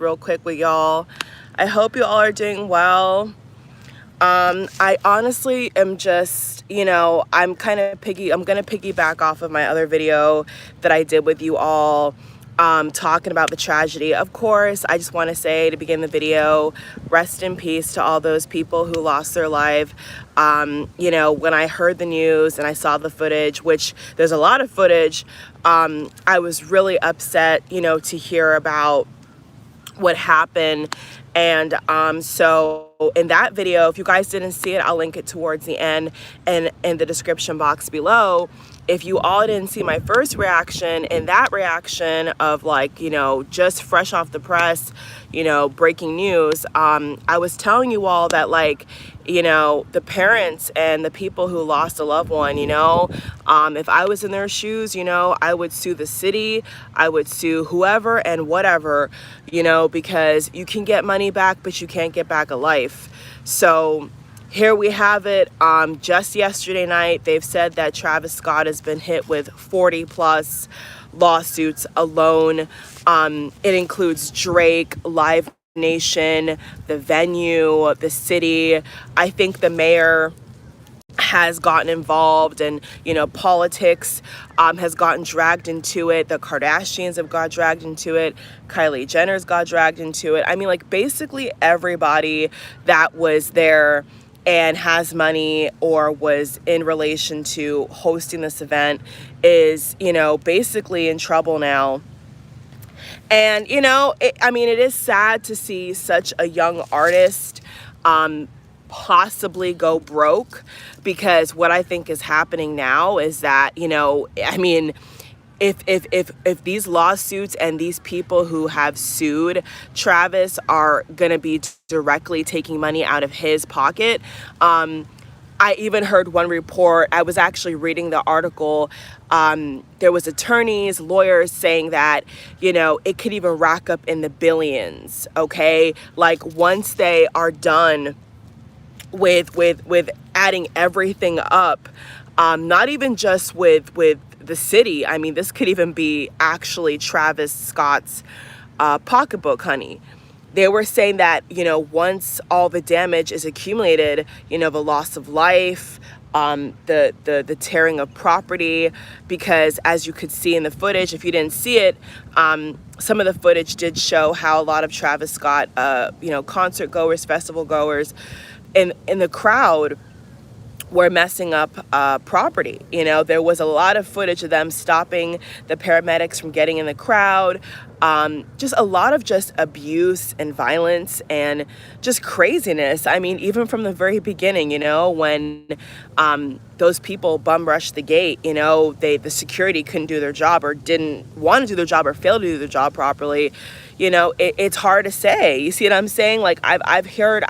real quick with y'all. I hope you all are doing well. I honestly am just, I'm gonna piggyback off of my other video that I did with you all, talking about the tragedy. Of course, I just want to say to begin the video, rest in peace to all those people who lost their life. When I heard the news and I saw the footage, which there's a lot of footage, I was really upset, to hear about what happened. And so in that video, if you guys didn't see it, I'll link it towards the end and in the description box below. If you all didn't see my first reaction, and that reaction of just fresh off the press, breaking news, I was telling you all that the parents and the people who lost a loved one, if I was in their shoes, I would sue the city, I would sue whoever and whatever, because you can get money back, but you can't get back a life. So here we have it. Just yesterday night, they've said that Travis Scott has been hit with 40 plus lawsuits alone. It includes Drake, Live Nation, the venue, the city. I think the mayor has gotten involved, and politics has gotten dragged into it. The Kardashians have got dragged into it. Kylie Jenner's got dragged into it. I mean, basically everybody that was there and has money or was in relation to hosting this event is, basically in trouble now. And, it is sad to see such a young artist possibly go broke, because what I think is happening now is that, if these lawsuits and these people who have sued Travis are going to be directly taking money out of his pocket, I even heard one report. I was actually reading the article. There was attorneys, lawyers saying that, it could even rack up in the billions. Okay. Once they are done with adding everything up, not even just with the city. I mean, this could even be actually Travis Scott's pocketbook, honey. They were saying that, once all the damage is accumulated, the loss of life, the tearing of property, because as you could see in the footage, if you didn't see it, some of the footage did show how a lot of Travis Scott, concert goers, festival goers in the crowd were messing up property. There was a lot of footage of them stopping the paramedics from getting in the crowd. Just a lot of just abuse and violence and just craziness. I mean, even from the very beginning, when those people bum rushed the gate, the security couldn't do their job or didn't want to do their job or failed to do their job properly. It's hard to say. You see what I'm saying? I've heard.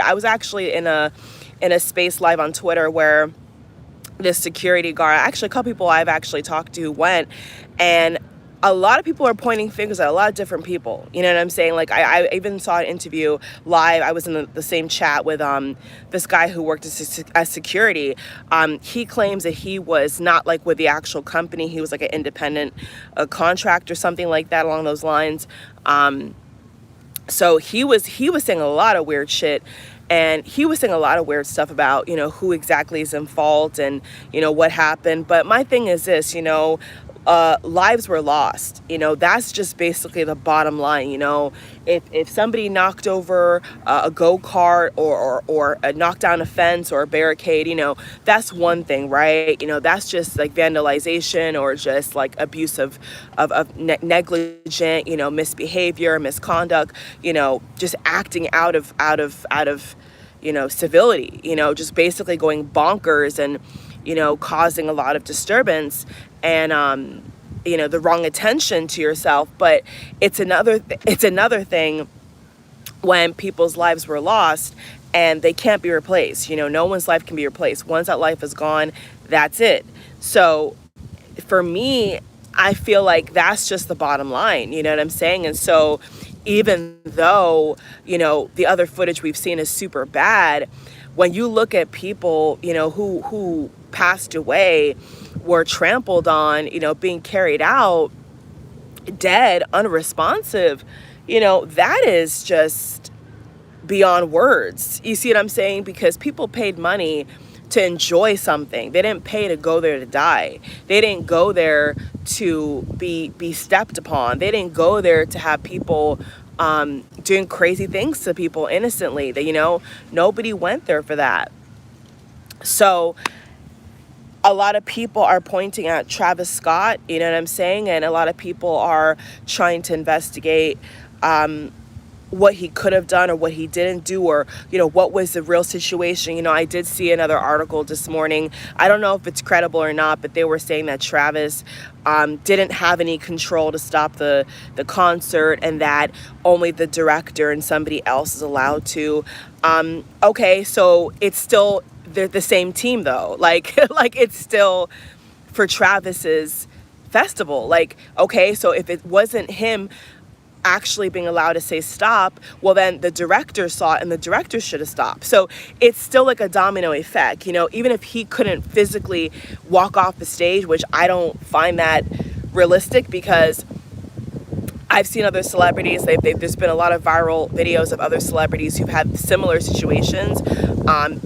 I was actually in a space live on Twitter where this security guard, actually a couple people I've actually talked to went, and a lot of people are pointing fingers at a lot of different people. You know what I'm saying? I even saw an interview live. I was in the same chat with this guy who worked as security. He claims that he was not with the actual company. He was an independent contractor, something like that along those lines. So he was saying a lot of weird shit. And he was saying a lot of weird stuff about, who exactly is in fault and, what happened. But my thing is this, lives were lost. That's just basically the bottom line. If somebody knocked over a go-kart or knocked down a fence or a barricade, that's one thing, right? That's just vandalization or just abuse of negligent, misbehavior, misconduct, just acting out of civility, just basically going bonkers and, causing a lot of disturbance and, the wrong attention to yourself. But it's another thing when people's lives were lost and they can't be replaced. No one's life can be replaced. Once that life is gone, that's it. So for me, I feel like that's just the bottom line. You know what I'm saying? And so even though, the other footage we've seen is super bad, when you look at people, who passed away, were trampled on, being carried out, dead, unresponsive, That is just beyond words. You see what I'm saying? Because people paid money to enjoy something. They didn't pay to go there to die. They didn't go there to be stepped upon. They didn't go there to have people doing crazy things to people innocently. That nobody went there for that. So a lot of people are pointing at Travis Scott, you know what I'm saying? And a lot of people are trying to investigate what he could have done or what he didn't do, or what was the real situation. I did see another article this morning. I don't know if it's credible or not, but they were saying that Travis didn't have any control to stop the concert, and that only the director and somebody else is allowed to. Okay, so it's still the same team though. Like it's still for Travis's festival. Like, okay, so if it wasn't him actually being allowed to say stop, well, then the director saw it and the director should have stopped. So it's still like a domino effect, even if he couldn't physically walk off the stage, which I don't find that realistic, because I've seen other celebrities. There's been a lot of viral videos of other celebrities who've had similar situations.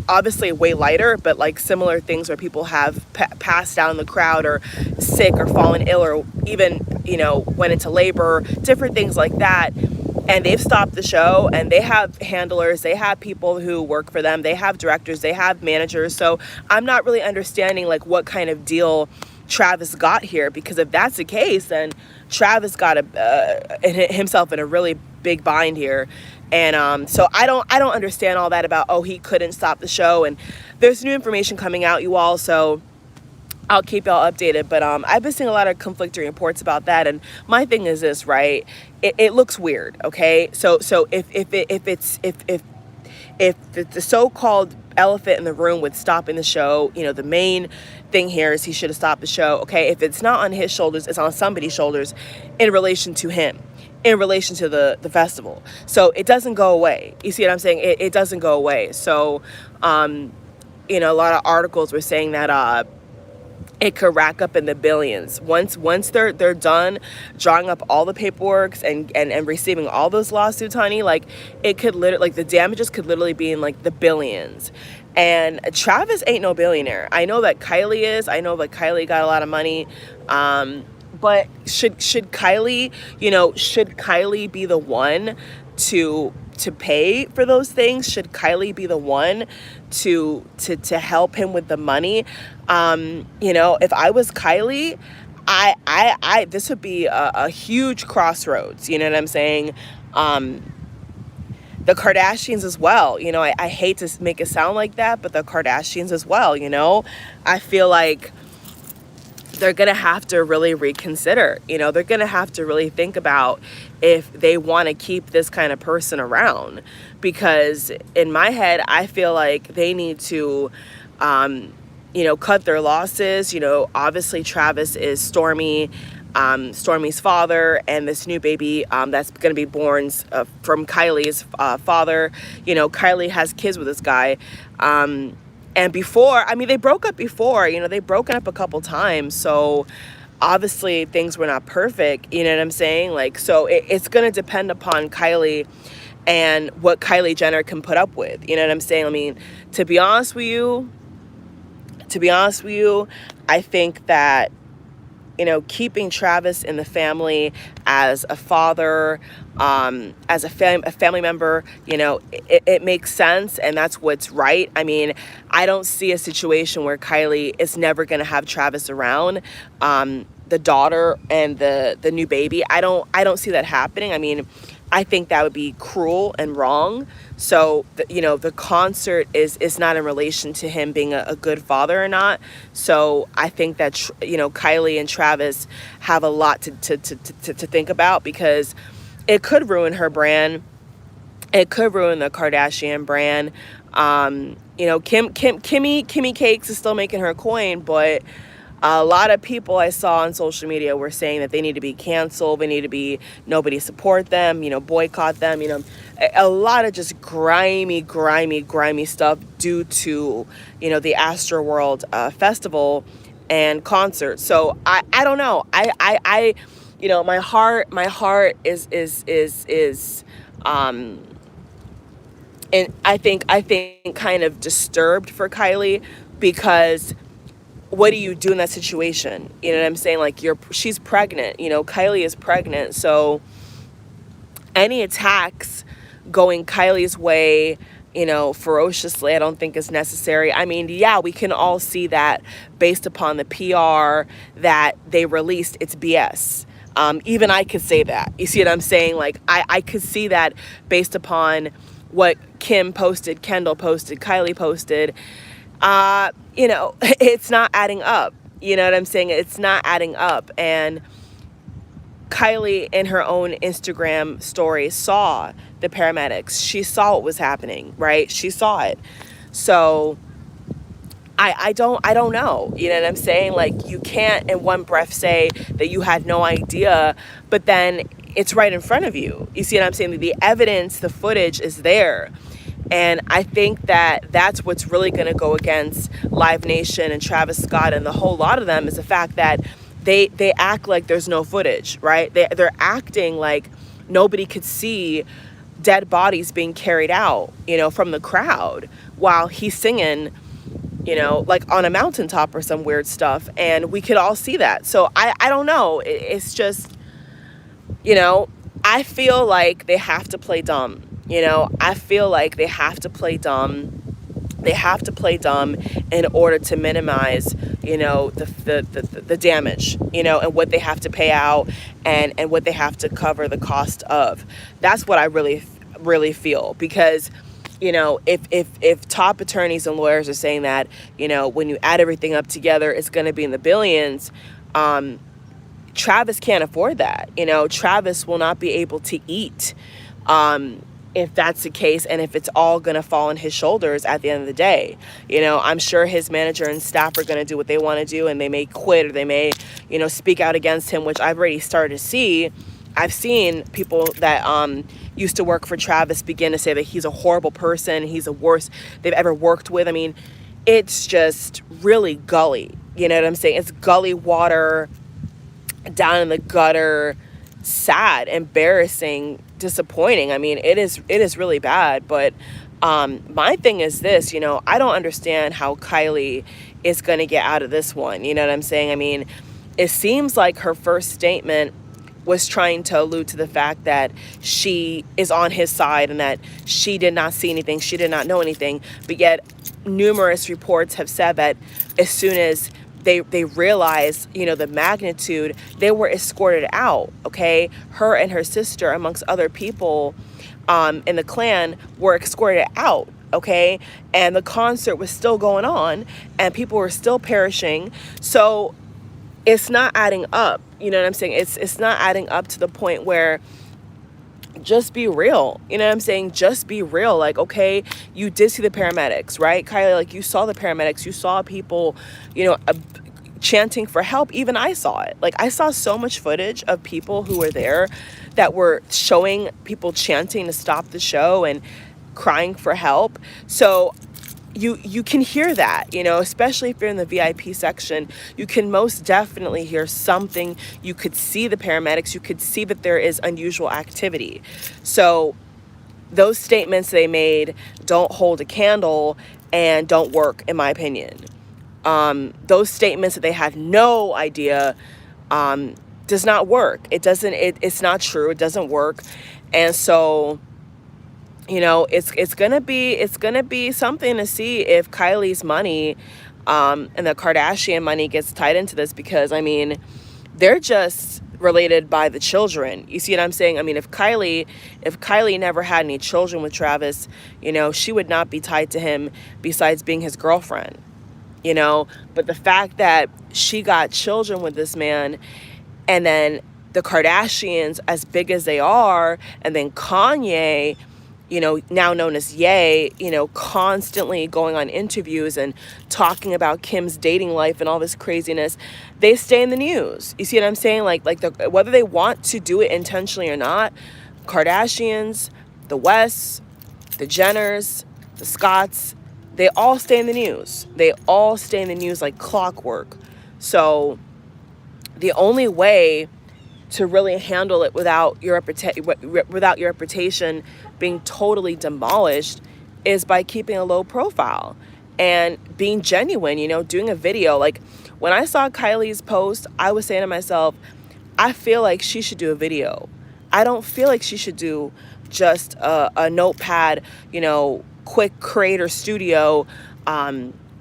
Obviously way lighter, but like similar things where people have passed out in the crowd, or sick, or fallen ill, or even, went into labor, different things like that. And they've stopped the show, and they have handlers, they have people who work for them, they have directors, they have managers. So I'm not really understanding like what kind of deal Travis got here, because if that's the case, then Travis got himself in a really big bind here. And so I don't understand all that about, he couldn't stop the show. And there's new information coming out, you all, so I'll keep y'all updated. But I've been seeing a lot of conflicting reports about that. And my thing is this, right? It looks weird, okay? So if the so-called elephant in the room with stopping the show, the main thing here is he should have stopped the show. Okay, if it's not on his shoulders, it's on somebody's shoulders in relation to him, in relation to the festival. So it doesn't go away. You see what I'm saying? It doesn't go away. So, a lot of articles were saying that it could rack up in the billions. Once they're done drawing up all the paperwork and receiving all those lawsuits, honey, like it could literally, like the damages could literally be in like the billions. And Travis ain't no billionaire. I know that Kylie is. I know that Kylie got a lot of money. But should Kylie, should Kylie be the one to pay for those things? Should Kylie be the one to help him with the money? If I was Kylie, I this would be a huge crossroads. You know what I'm saying? The Kardashians as well. I hate to make it sound like that, but the Kardashians as well. I feel like they're going to have to really reconsider. They're going to have to really think about if they want to keep this kind of person around. Because in my head, I feel like they need to, cut their losses. Obviously Travis is Stormi's father, and this new baby that's going to be born from Kylie's father. Kylie has kids with this guy. And before, they broke up before, they've broken up a couple times. So obviously things were not perfect. You know what I'm saying? Like, so it's going to depend upon Kylie and what Kylie Jenner can put up with. You know what I'm saying? To be honest with you, I think that, keeping Travis in the family as a father, as a family member, it makes sense, and that's what's right. I don't see a situation where Kylie is never going to have Travis around, the daughter and the new baby. I don't see that happening. I think that would be cruel and wrong. So, the concert is not in relation to him being a good father or not. So I think that, Kylie and Travis have a lot to think about, because it could ruin her brand. It could ruin the Kardashian brand. Kimmy Cakes is still making her coin, but a lot of people I saw on social media were saying that they need to be canceled. They need to be, nobody support them, boycott them, a lot of just grimy stuff due to, the Astroworld festival and concert. So I don't know. my heart um and I think kind of disturbed for Kylie, because what do you do in that situation? You know what I'm saying? Like, she's pregnant, Kylie is pregnant. So any attacks going Kylie's way, ferociously, I don't think is necessary. I mean, yeah, we can all see that based upon the PR that they released, it's BS. Even I could say that. You see what I'm saying? Like, I could see that based upon what Kim posted, Kendall posted, Kylie posted. It's not adding up. You know what I'm saying? It's not adding up. And Kylie, in her own Instagram story, saw the paramedics. She saw what was happening, right? She saw it. So I don't know. You know what I'm saying? Like, you can't in one breath say that you had no idea, but then it's right in front of you. You see what I'm saying? The evidence, the footage is there. And I think that that's what's really going to go against Live Nation and Travis Scott and the whole lot of them, is the fact that they act like there's no footage, right? They're acting like nobody could see dead bodies being carried out, from the crowd while he's singing, like on a mountaintop or some weird stuff. And we could all see that. So I don't know. It's just, I feel like they have to play dumb. I feel like they have to play dumb. They have to play dumb in order to minimize, the damage, and what they have to pay out, and what they have to cover the cost of. That's what I really, really feel. Because, if top attorneys and lawyers are saying that, when you add everything up together, it's going to be in the billions, Travis can't afford that. Travis will not be able to eat, if that's the case, and if it's all going to fall on his shoulders at the end of the day. I'm sure his manager and staff are going to do what they want to do, and they may quit, or they may, speak out against him, which I've already started to see. I've seen people that used to work for Travis begin to say that he's a horrible person, he's the worst they've ever worked with. I mean, it's just really gully. You know what I'm saying? It's gully water, down in the gutter, sad, embarrassing, disappointing. I mean, it is really bad. But my thing is this, I don't understand how Kylie is going to get out of this one. You know what I'm saying? I mean, it seems like her first statement was trying to allude to the fact that she is on his side and that she did not see anything, she did not know anything. But yet numerous reports have said that as soon as they realized, the magnitude, they were escorted out, okay? Her and her sister, amongst other people in the clan, were escorted out, okay? And the concert was still going on, and people were still perishing. So it's not adding up. You know what I'm saying? It's not adding up to the point where, just be real. You know what I'm saying? Just be real. Like, okay, you did see the paramedics, right? Kylie, like, you saw the paramedics. You saw people, chanting for help. Even I saw it. Like, I saw so much footage of people who were there that were showing people chanting to stop the show and crying for help. So you can hear that, especially if you're in the VIP section. You can most definitely hear something. You could see the paramedics. You could see that there is unusual activity. So those statements they made don't hold a candle and don't work, in my opinion. Those statements that they had no idea does not work. It's not true. It doesn't work. And so, it's gonna be something to see if Kylie's money and the Kardashian money gets tied into this, because I mean, they're just related by the children. You see what I'm saying? I mean, if Kylie never had any children with Travis, she would not be tied to him besides being his girlfriend. But the fact that she got children with this man, and then the Kardashians, as big as they are, and then Kanye, now known as Ye, constantly going on interviews and talking about Kim's dating life and all this craziness, they stay in the news. You see what I'm saying? Whether they want to do it intentionally or not, Kardashians, the Wests, the Jenners, the Scotts, they all stay in the news. They all stay in the news like clockwork. So the only way to really handle it without your reputation being totally demolished is by keeping a low profile and being genuine, doing a video. Like when I saw Kylie's post, I was saying to myself, I feel like she should do a video. I don't feel like she should do just a notepad, quick creator studio.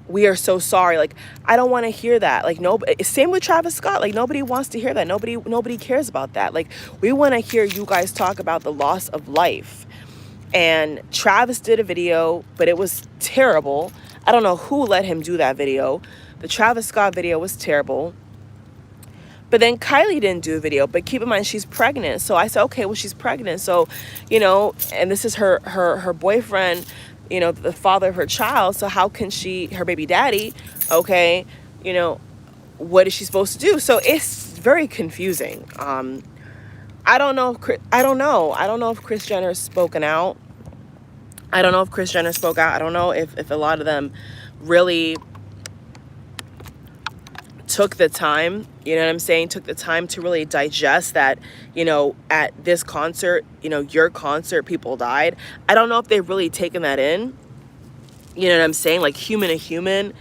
We are so sorry. Like, I don't want to hear that. Like, no, same with Travis Scott. Like, nobody wants to hear that. Nobody cares about that. Like, we want to hear you guys talk about the loss of life. And Travis did a video, but it was terrible. I don't know who let him do that video. The Travis Scott video was terrible. But then Kylie didn't do a video. But keep in mind, she's pregnant. So I said, okay, well, she's pregnant. So, and this is her boyfriend, the father of her child. So how can her baby daddy, okay, what is she supposed to do? So it's very confusing. I don't know if Kris Jenner has spoken out. I don't know if Kris Jenner spoke out. I don't know if a lot of them really took the time, took the time to really digest that, at this concert, your concert, people died. I don't know if they've really taken that in, like human to human.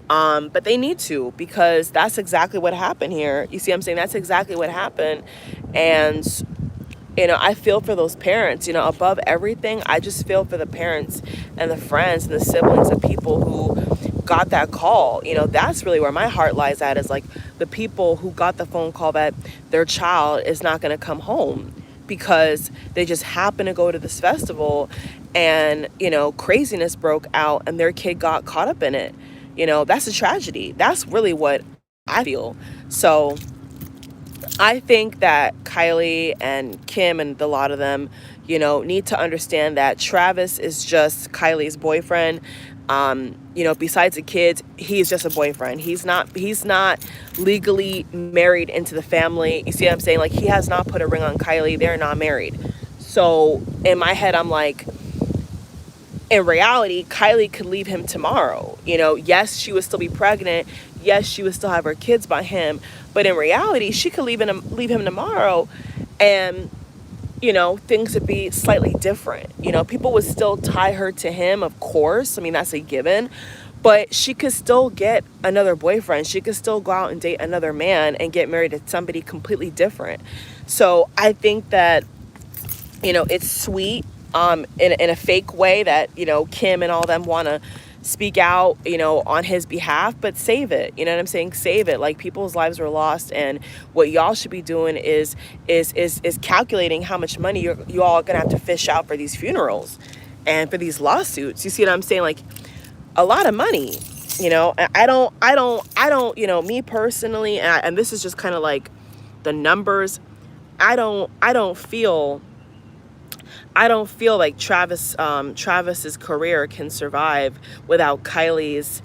But they need to, because that's exactly what happened here. You see what I'm saying? That's exactly what happened. And, I feel for those parents, above everything. I just feel for the parents and the friends and the siblings of people who got that call. That's really where my heart lies at, is like the people who got the phone call that their child is not going to come home because they just happen to go to this festival and, craziness broke out and their kid got caught up in it. That's a tragedy. That's really what I feel. So I think that Kylie and Kim and a lot of them, need to understand that Travis is just Kylie's boyfriend. Besides the kids, he's just a boyfriend. He's not legally married into the family. You see what I'm saying? Like, he has not put a ring on Kylie. They're not married. So in my head, I'm like, in reality, Kylie could leave him tomorrow. Yes, she would still be pregnant. Yes, she would still have her kids by him. But in reality, she could leave him tomorrow, and, things would be slightly different. People would still tie her to him, of course. I mean, that's a given. But she could still get another boyfriend. She could still go out and date another man and get married to somebody completely different. So I think that, it's sweet. In a fake way that, Kim and all them want to speak out, on his behalf, but save it. You know what I'm saying? Save it. Like, people's lives were lost, and what y'all should be doing is calculating how much money you all are gonna have to fish out for these funerals and for these lawsuits. You see what I'm saying? Like, a lot of money. I don't. Me personally, and this is just kind of like the numbers. I don't feel like Travis's career can survive without Kylie's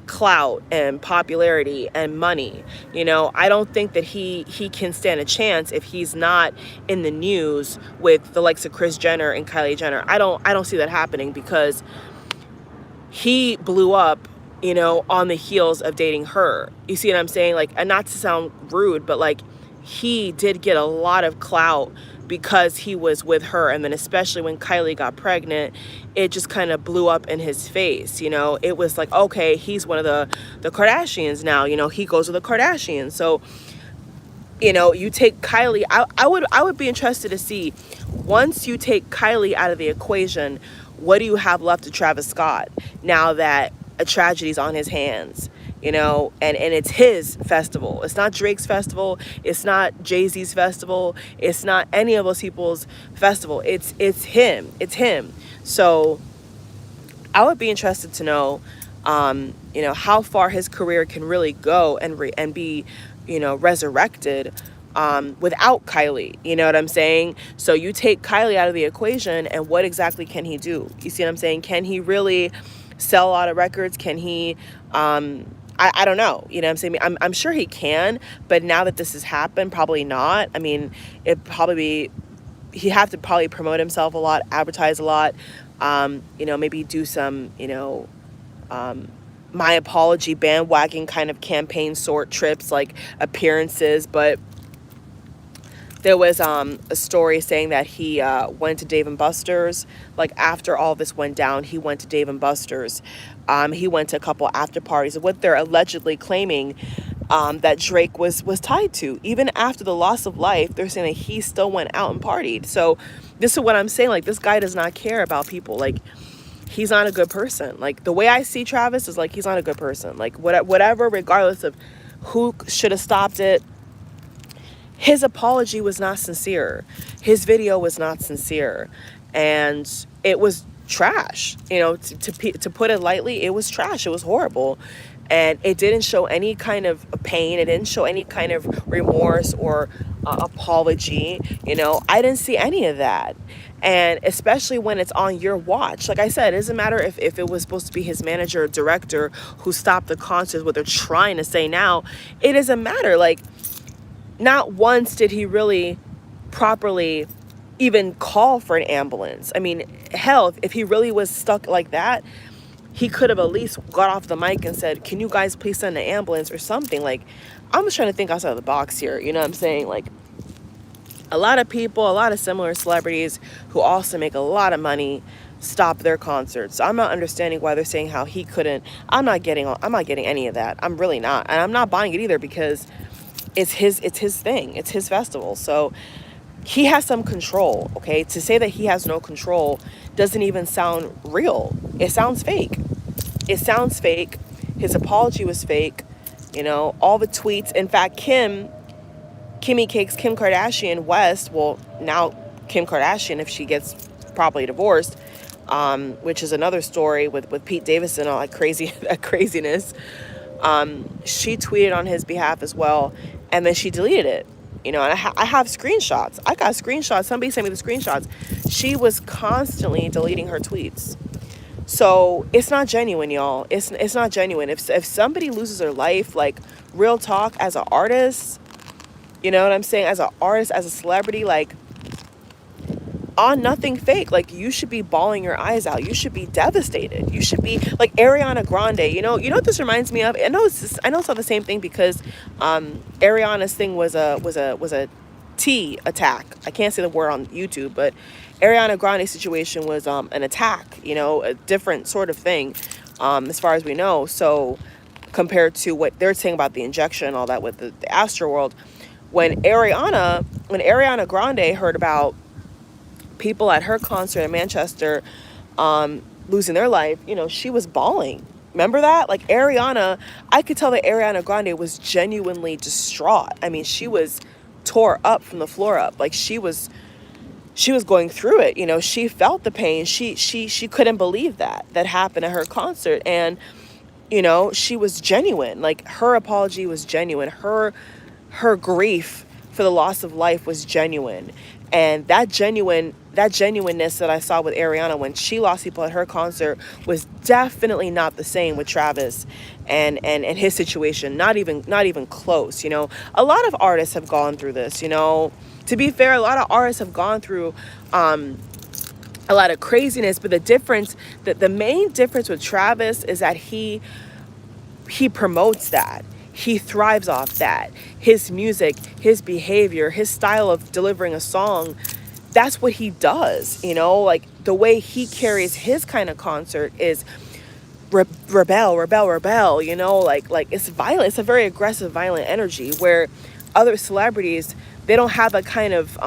clout and popularity and money. I don't think that he can stand a chance if he's not in the news with the likes of Kris Jenner and Kylie Jenner. I don't see that happening, because he blew up, on the heels of dating her. You see what I'm saying? Like, and not to sound rude, but like, he did get a lot of clout because he was with her. And then especially when Kylie got pregnant, it just kind of blew up in his face. It was like, okay, he's one of the Kardashians now. He goes with the Kardashians. So, you take Kylie. I would be interested to see, once you take Kylie out of the equation, what do you have left to Travis Scott now that a tragedy's on his hands? And it's his festival. It's not Drake's festival. It's not Jay-Z's festival. It's not any of those people's festival. It's him. It's him. So I would be interested to know, how far his career can really go and be, resurrected without Kylie. You know what I'm saying? So you take Kylie out of the equation, and what exactly can he do? You see what I'm saying? Can he really sell a lot of records? Can he... I don't know. You know what I'm saying? I'm sure he can, but now that this has happened, probably not. I mean, he'd have to probably promote himself a lot, advertise a lot, maybe do some, my apology bandwagon kind of campaign sort trips, like appearances. But There was a story saying that he went to Dave and Buster's. Like after all this went down, he went to Dave and Buster's. He went to a couple after parties. What they're allegedly claiming that Drake was tied to. Even after the loss of life, they're saying that he still went out and partied. So this is what I'm saying. Like, this guy does not care about people. Like, he's not a good person. Like, the way I see Travis is like, he's not a good person. Like, whatever, regardless of who should have stopped it, his apology was not sincere. His video was not sincere. And it was trash. You know, to put it lightly, it was trash. It was horrible. And it didn't show any kind of pain. It didn't show any kind of remorse or apology. You know, I didn't see any of that. And especially when it's on your watch. Like I said, it doesn't matter if it was supposed to be his manager or director who stopped the concert, what they're trying to say now. It doesn't matter. Like, not once did he really properly even call for an ambulance. I mean, hell, if he really was stuck like that, he could have at least got off the mic and said, can you guys please send an ambulance or something? Like, I'm just trying to think outside of the box here. You know what I'm saying? Like, a lot of people, a lot of similar celebrities who also make a lot of money stop their concerts. So I'm not understanding why they're saying how he couldn't. I'm not getting any of that. I'm really not. And I'm not buying it either because it's his thing. It's his festival. So he has some control, okay? To say that he has no control doesn't even sound real. It sounds fake. It sounds fake. His apology was fake. You know, all the tweets. In fact, Kimmy Cakes, Kim Kardashian West, well, now Kim Kardashian, if she gets properly divorced, which is another story with Pete Davidson, all that craziness. She tweeted on his behalf as well, and then she deleted it. You know, and I have screenshots. I got screenshots. Somebody sent me the screenshots. She was constantly deleting her tweets. So it's not genuine, y'all. It's not genuine. If somebody loses their life, like, real talk, as an artist, you know what I'm saying? As an artist, as a celebrity, like, on nothing fake. Like, you should be bawling your eyes out. You should be devastated. You should be like Ariana Grande. You know what this reminds me of? I know it's not the same thing because Ariana's thing was a T attack. I can't say the word on YouTube, but Ariana Grande's situation was an attack. You know, a different sort of thing, as far as we know. So compared to what they're saying about the injection and all that with the Astroworld, when Ariana Grande heard about people at her concert in Manchester losing their life, you know, she was bawling. Remember that? Like, Ariana, I could tell that Ariana Grande was genuinely distraught. I mean, she was tore up from the floor up. Like, she was going through it. You know, she felt the pain. She couldn't believe that happened at her concert. And, you know, she was genuine. Like, her apology was genuine. Her grief for the loss of life was genuine. And that genuineness that I saw with Ariana when she lost people at her concert was definitely not the same with Travis and his situation. Not even close. You know, a lot of artists have gone through this. You know, to be fair, a lot of artists have gone through a lot of craziness. But the main difference with Travis is that he promotes that. He thrives off that. His music, his behavior, his style of delivering a song, that's what he does. You know, like, the way he carries his kind of concert is rebel, you know, like it's violent. It's a very aggressive, violent energy, where other celebrities, they don't have a kind of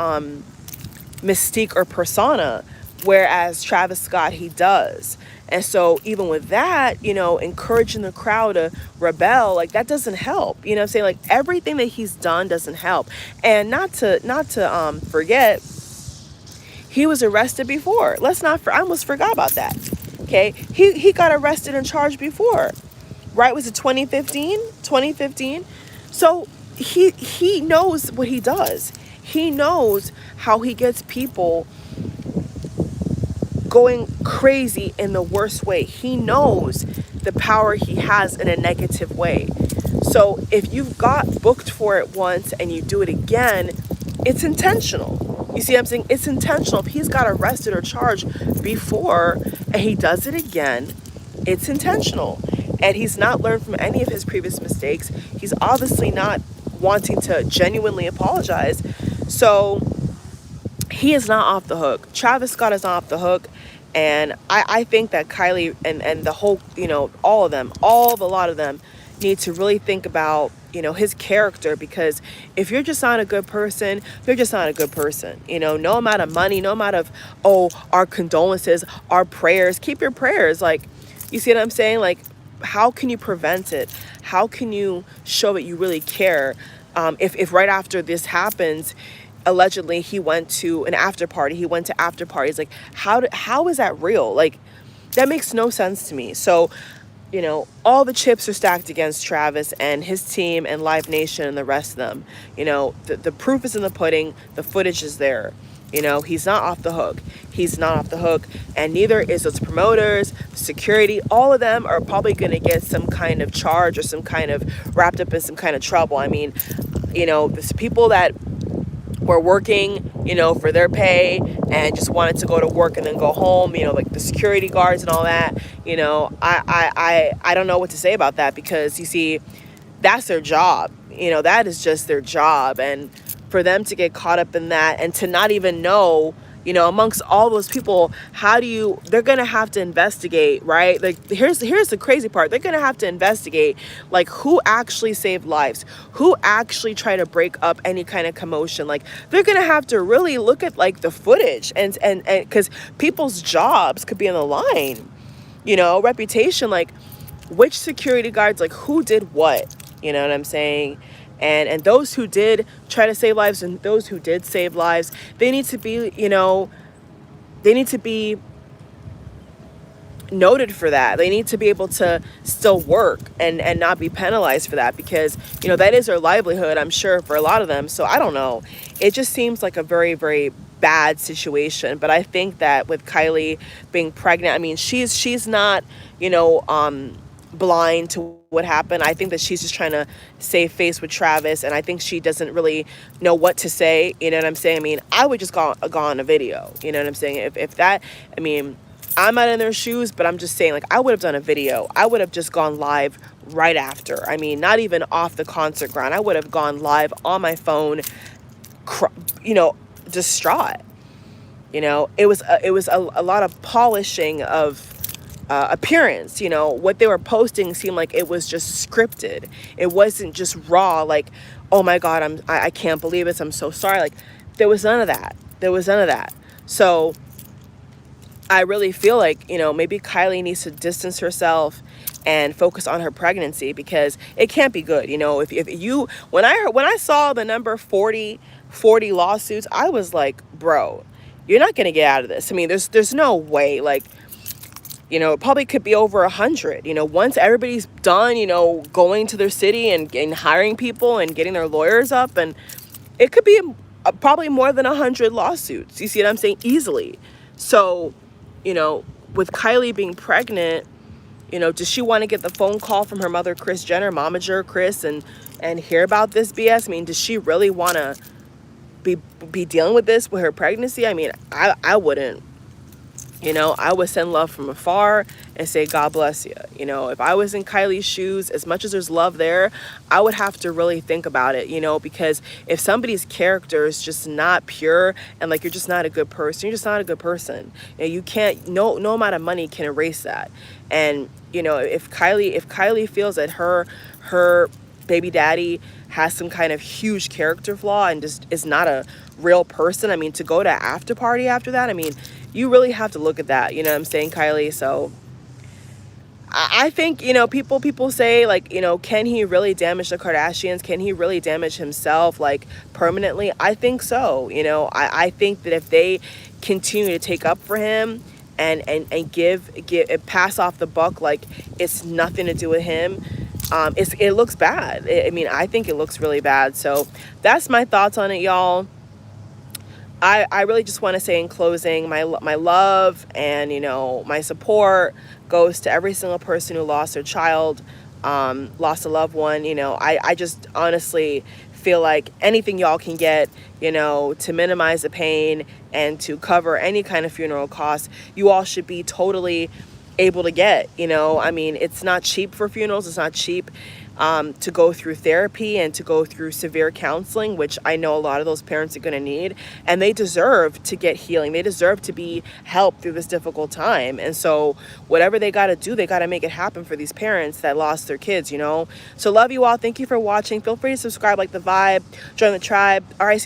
mystique or persona, whereas Travis Scott, he does. And so even with that, you know, encouraging the crowd to rebel, like, that doesn't help. You know what I'm saying? Like, everything that he's done doesn't help. And not to forget, he was arrested before. I almost forgot about that. Okay? He got arrested and charged before. Right? Was it 2015? So he knows what he does. He knows how he gets people going crazy in the worst way. He knows the power he has in a negative way. So if you've got booked for it once and you do it again, it's intentional. You see what I'm saying? It's intentional. If he's got arrested or charged before and he does it again, it's intentional. And he's not learned from any of his previous mistakes. He's obviously not wanting to genuinely apologize. So he is not off the hook. Travis Scott is not off the hook. And I think that Kylie and the whole, all of them, a lot of them need to really think about, his character, because if you're just not a good person, you're just not a good person. No amount of money, no amount of, our condolences, our prayers, keep your prayers. Like, you see what I'm saying? Like, how can you prevent it? How can you show that you really care? If right after this happens, allegedly he went to an after party, he went to after parties, like how is that real? Like, that makes no sense to me. So, all the chips are stacked against Travis and his team and Live Nation and the rest of them. The proof is in the pudding, the footage is there. He's not off the hook. He's not off the hook, and neither is those promoters, security. All of them are probably going to get some kind of charge or some kind of wrapped up in some kind of trouble. I mean, the people that were working, for their pay and just wanted to go to work and then go home, like the security guards and all that, I don't know what to say about that, because you see, that's their job. That is just their job. And for them to get caught up in that and to not even know, amongst all those people, they're going to have to investigate, right? Like, here's the crazy part. They're going to have to investigate, like, who actually saved lives, who actually tried to break up any kind of commotion. Like, they're going to have to really look at, like, the footage and because people's jobs could be on the line, reputation, like, which security guards, like, who did what, you know what I'm saying? And those who did try to save lives and those who did save lives, they need to be, they need to be noted for that. They need to be able to still work and not be penalized for that, because, that is their livelihood, I'm sure, for a lot of them. So I don't know. It just seems like a very, very bad situation. But I think that with Kylie being pregnant, I mean, she's not, blind to what happened. I think that she's just trying to save face with Travis, and I think she doesn't really know what to say. You know what I'm saying? I mean, I would just go on a video. You know what I'm saying? If that, I mean, I'm not in their shoes, but I'm just saying, like, I would have done a video. I would have just gone live right after. I mean, not even off the concert ground. I would have gone live on my phone, distraught. It was a lot of polishing of appearance. What they were posting seemed like it was just scripted. It wasn't just raw, like, oh my God, I can't believe it, I'm so sorry. Like, there was none of that. So I really feel like, maybe Kylie needs to distance herself and focus on her pregnancy, because it can't be good. When I saw the number 40 lawsuits, I was like, bro, you're not going to get out of this. I mean, there's no way. Like, it probably could be over 100, once everybody's done, going to their city and hiring people and getting their lawyers up, and it could be probably more than 100 lawsuits. You see what I'm saying? Easily. So, with Kylie being pregnant, does she want to get the phone call from her mother, Kris Jenner, momager Kris, and hear about this BS? I mean, does she really want to be dealing with this with her pregnancy? I mean, I wouldn't. I would send love from afar and say, God bless you. If I was in Kylie's shoes, as much as there's love there, I would have to really think about it, because if somebody's character is just not pure and, like, you're just not a good person, you're just not a good person. You can't, no amount of money can erase that. And, if Kylie feels that her baby daddy has some kind of huge character flaw and just is not a real person, I mean, to go to after party after that, I mean, you really have to look at that, you know what I'm saying, Kylie? So I think, people say, like, can he really damage the Kardashians? Can he really damage himself, like, permanently? I think so. I think that if they continue to take up for him and give pass off the buck, like it's nothing to do with him, it looks bad. I mean, I think it looks really bad. So that's my thoughts on it, y'all. I really just want to say in closing, my love and, my support goes to every single person who lost their child, lost a loved one. I just honestly feel like anything y'all can get, to minimize the pain and to cover any kind of funeral costs, you all should be totally able to get. I mean, it's not cheap for funerals. It's not cheap. to go through therapy and to go through severe counseling, which I know a lot of those parents are going to need, and they deserve to get healing. They deserve to be helped through this difficult time. And so whatever they got to do, they got to make it happen for these parents that lost their kids, you know? So love you all. Thank you for watching. Feel free to subscribe, like the vibe, join the tribe. All right.